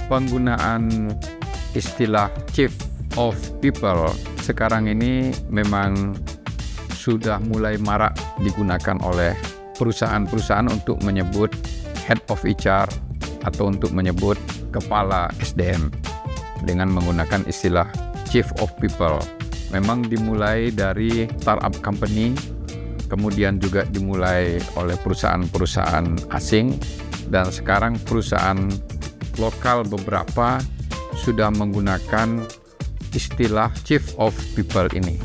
Penggunaan istilah Chief of People sekarang ini memang sudah mulai marak digunakan oleh perusahaan-perusahaan untuk menyebut Head of HR atau untuk menyebut Kepala SDM dengan menggunakan istilah Chief of People. Memang dimulai dari startup company, kemudian juga dimulai oleh perusahaan-perusahaan asing, dan sekarang perusahaan lokal beberapa sudah menggunakan istilah Chief of People ini.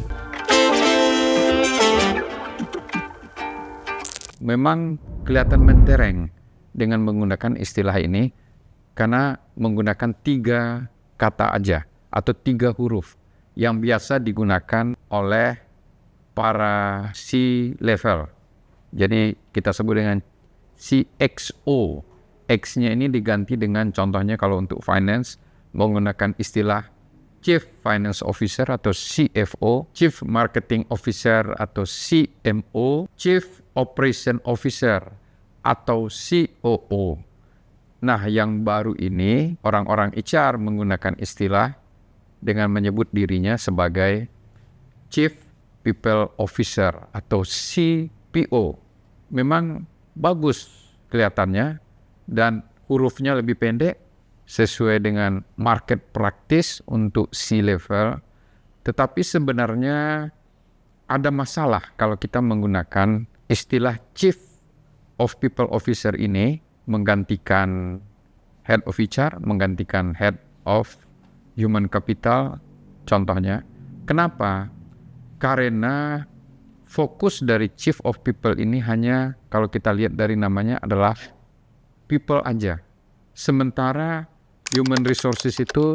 Memang kelihatan mentereng dengan menggunakan istilah ini karena menggunakan 3 kata aja atau 3 huruf yang biasa digunakan oleh para C-level. Jadi kita sebut dengan CXO. X-nya ini diganti dengan contohnya kalau untuk finance menggunakan istilah Chief Finance Officer atau CFO, Chief Marketing Officer atau CMO, Chief Operation Officer atau COO. Nah, yang baru ini orang-orang HR menggunakan istilah dengan menyebut dirinya sebagai Chief People Officer atau CPO. Memang bagus kelihatannya dan hurufnya lebih pendek sesuai dengan market practice untuk C-level. Tetapi sebenarnya ada masalah kalau kita menggunakan istilah Chief of People Officer ini menggantikan Head of HR, menggantikan Head of Human Capital contohnya. Kenapa? Karena fokus dari Chief of People ini hanya kalau kita lihat dari namanya adalah people aja. Sementara Human Resources itu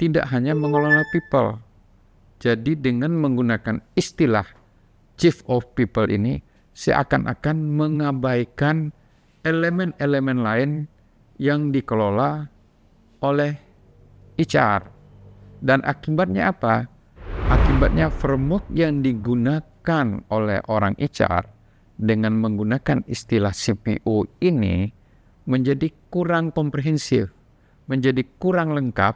tidak hanya mengelola people. Jadi dengan menggunakan istilah Chief of People ini seakan-akan mengabaikan elemen-elemen lain yang dikelola oleh HR. Dan akibatnya apa? Akibatnya framework yang digunakan oleh orang HR dengan menggunakan istilah CPO ini menjadi kurang komprehensif, menjadi kurang lengkap,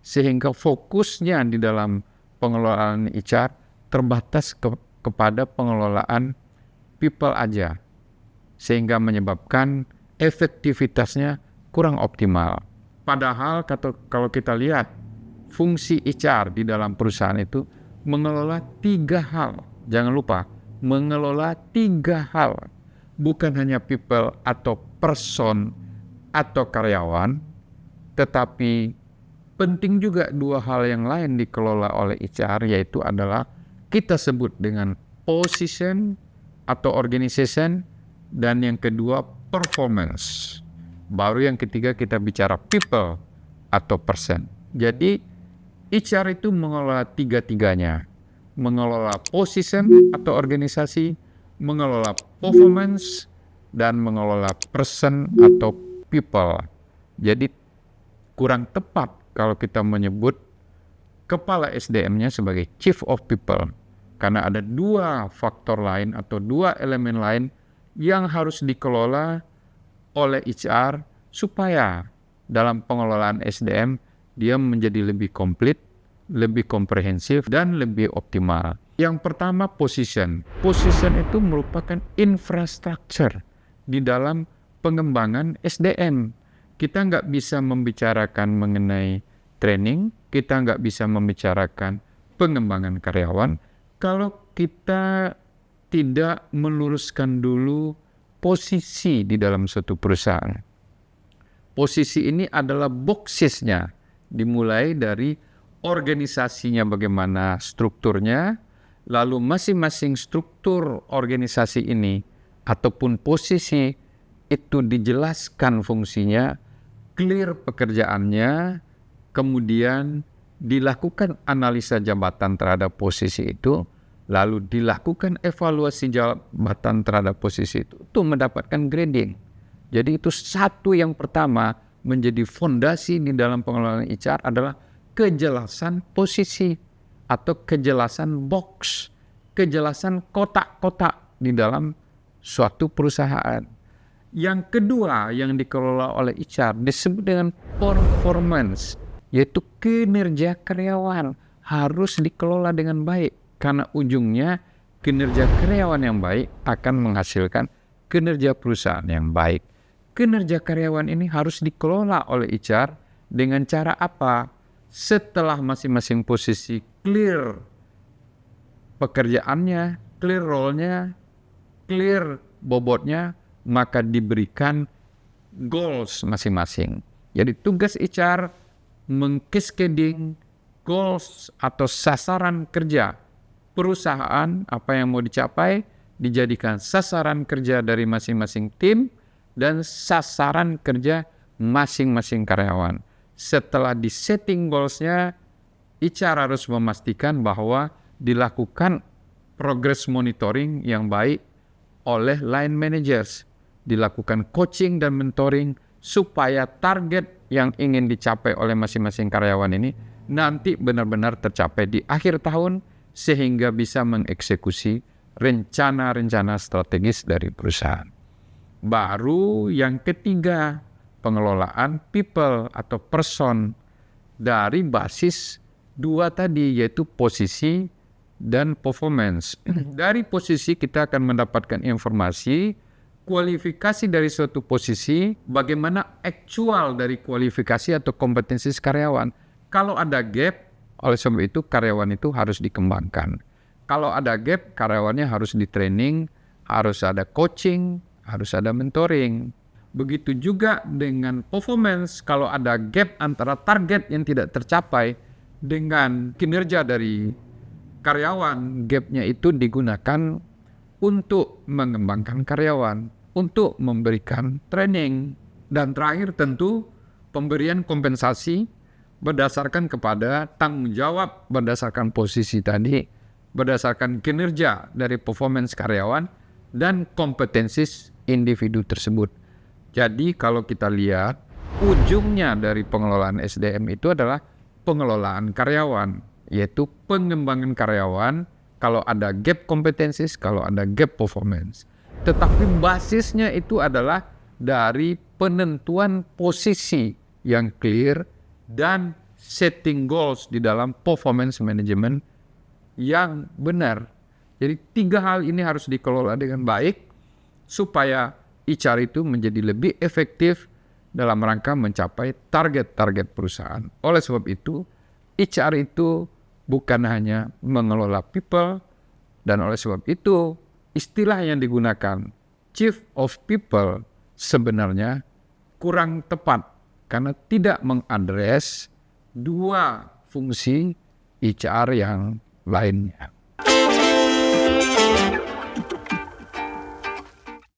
sehingga fokusnya di dalam pengelolaan HR terbatas kepada pengelolaan people aja, sehingga menyebabkan efektivitasnya kurang optimal. Padahal kalau kita lihat fungsi HR di dalam perusahaan itu mengelola 3 hal. Jangan lupa, mengelola 3 hal. Bukan hanya people atau person atau karyawan, tetapi penting juga 2 hal yang lain dikelola oleh HR, yaitu adalah kita sebut dengan position atau organization, dan yang kedua performance. Baru yang ketiga kita bicara people atau person. Jadi HR itu mengelola 3-tiganya. Mengelola position atau organisasi, mengelola performance, dan mengelola person atau people. Jadi kurang tepat kalau kita menyebut kepala SDM-nya sebagai Chief of People. Karena ada 2 faktor lain atau 2 elemen lain yang harus dikelola oleh HR supaya dalam pengelolaan SDM dia menjadi lebih komplit, lebih komprehensif, dan lebih optimal. Yang pertama position. Position itu merupakan infrastruktur di dalam pengembangan SDM. Kita nggak bisa membicarakan mengenai training, kita nggak bisa membicarakan pengembangan karyawan kalau kita tidak meluruskan dulu posisi di dalam suatu perusahaan. Posisi ini adalah boxesnya, dimulai dari organisasinya bagaimana strukturnya, lalu masing-masing struktur organisasi ini ataupun posisi itu dijelaskan fungsinya, clear pekerjaannya, kemudian dilakukan analisa jabatan terhadap posisi itu, lalu dilakukan evaluasi jabatan terhadap posisi itu untuk mendapatkan grading. Jadi itu satu yang pertama menjadi fondasi di dalam pengelolaan HR adalah kejelasan posisi atau kejelasan box, kejelasan kotak-kotak di dalam suatu perusahaan. Yang kedua yang dikelola oleh HR disebut dengan performance, yaitu kinerja karyawan harus dikelola dengan baik. Karena ujungnya kinerja karyawan yang baik akan menghasilkan kinerja perusahaan yang baik. Kinerja karyawan ini harus dikelola oleh HR dengan cara apa? Setelah masing-masing posisi clear pekerjaannya, clear role-nya, clear bobotnya, maka diberikan goals masing-masing. Jadi tugas HR mengcascading goals atau sasaran kerja perusahaan, apa yang mau dicapai, dijadikan sasaran kerja dari masing-masing tim dan sasaran kerja masing-masing karyawan. Setelah disetting goals-nya, HR harus memastikan bahwa dilakukan progress monitoring yang baik oleh line managers, dilakukan coaching dan mentoring supaya target yang ingin dicapai oleh masing-masing karyawan ini nanti benar-benar tercapai di akhir tahun sehingga bisa mengeksekusi rencana-rencana strategis dari perusahaan. Baru yang ketiga, pengelolaan people atau person dari basis dua tadi, yaitu posisi dan performance. Dari posisi kita akan mendapatkan informasi kualifikasi dari suatu posisi, bagaimana aktual dari kualifikasi atau kompetensi karyawan. Kalau ada gap, oleh sebab itu karyawan itu harus dikembangkan. Kalau ada gap, karyawannya harus di-training, harus ada coaching, harus ada mentoring. Begitu juga dengan performance, kalau ada gap antara target yang tidak tercapai dengan kinerja dari karyawan, gapnya itu digunakan untuk mengembangkan karyawan, untuk memberikan training. Dan terakhir tentu pemberian kompensasi berdasarkan kepada tanggung jawab, berdasarkan posisi tadi, berdasarkan kinerja dari performance karyawan dan kompetensi individu tersebut. Jadi kalau kita lihat, ujungnya dari pengelolaan SDM itu adalah pengelolaan karyawan, yaitu pengembangan karyawan kalau ada gap kompetensi, kalau ada gap performance. Tetapi basisnya itu adalah dari penentuan posisi yang clear dan setting goals di dalam performance management yang benar. Jadi 3 hal ini harus dikelola dengan baik supaya HR itu menjadi lebih efektif dalam rangka mencapai target-target perusahaan. Oleh sebab itu, HR itu bukan hanya mengelola people, dan oleh sebab itu istilah yang digunakan Chief of People sebenarnya kurang tepat karena tidak mengadres 2 fungsi HR yang lainnya.